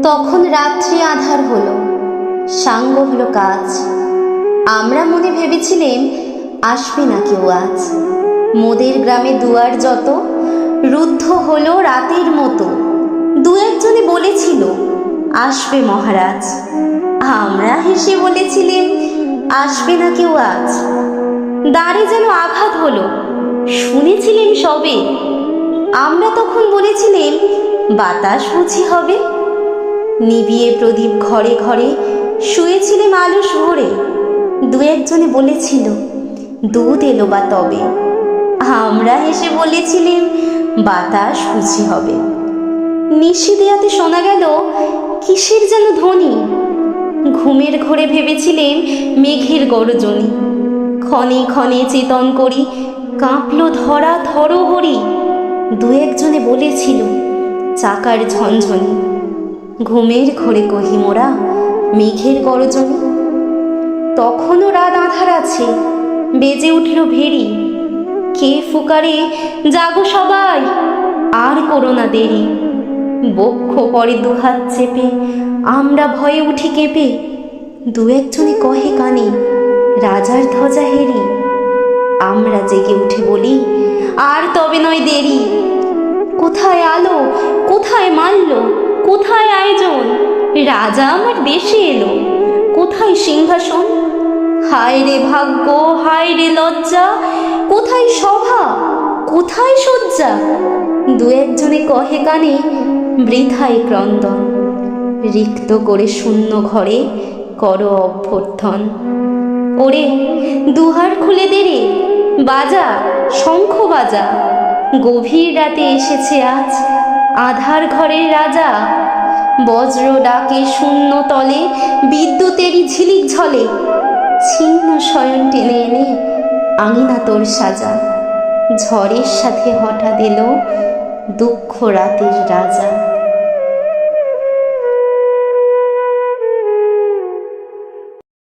তখন রাত্রি আধার হলো, সাঙ্গ হলো কাজ। আমরা মনে ভেবেছিলেম আসবে না কেউ আজ। মোদের গ্রামে দুয়ার যত রুদ্ধ হলো রাতের মতো। দু একজনে বলেছিল আসবে মহারাজ। আমরা হেসে বলেছিলেম আসবে না কেউ আজ। দ্বারে যেন আঘাত হলো, শুনেছিলেন সবে। আমরা তখন বলেছিলেম বাতাস বুঝি হবে। নিবিয়ে প্রদীপ ঘরে ঘরে শুয়েছিলেম আলস ভরে। দু একজনে বলেছিল দুধ এলো বা তবে। আমরা হেসে বলেছিলেম বাতাস বুঝি হবে। নিশি দেয়াতে শোনা গেল কিসের যেন ধ্বনি। ঘুমের ঘোরে ভেবেছিলেন মেঘের গর্জনি। ক্ষণে ক্ষণে চেতন করি কাঁপল ধরা থরহরি। দু একজনে বলেছিল চাকার ঝনঝনি। ঘুমের ঘোরে কহি মোরা মেঘের গর্জনি। তখনও রাত আঁধার আছে, বেজে উঠল ভেরি। কে ফুকারে জাগো সবাই, আর করো না দেরি। বক্ষ পরে দুহাত চেপে আমরা ভয়ে উঠি কেঁপে। দু একজনে কহে কানে রাজার ধ্বজা হেরি। আমরা জেগে উঠে বলি আর তবে নয় দেরি। কোথায় আলো, কোথায় মাল্য, কোথায় আয়োজন? রাজা আমার দেশে এলো, কোথায় সিংহাসন? হায় রে ভাগ্য, হায় রে লজ্জা, কোথায় সভা, কোথায় শয্যা? দু একজনে কহে কানে বৃথায় ক্রন্দন। রিক্ত করে শূন্য ঘরে করো অভ্যর্থন। ওরে দুহার খুলে দে রে, বাজা শঙ্খ বাজা। গভীর রাতে এসেছে আজ আধার ঘরের রাজা। বজ্র ডাকে শূন্য তলে বিদ্যুতেরই ঝিলিক ঝলে। ছিন্ন শয়ন টেনে এনে আঙিনা তোর সাজা। ঝড়ের সাথে হঠাৎ এলো দুঃখ রাতের রাজা।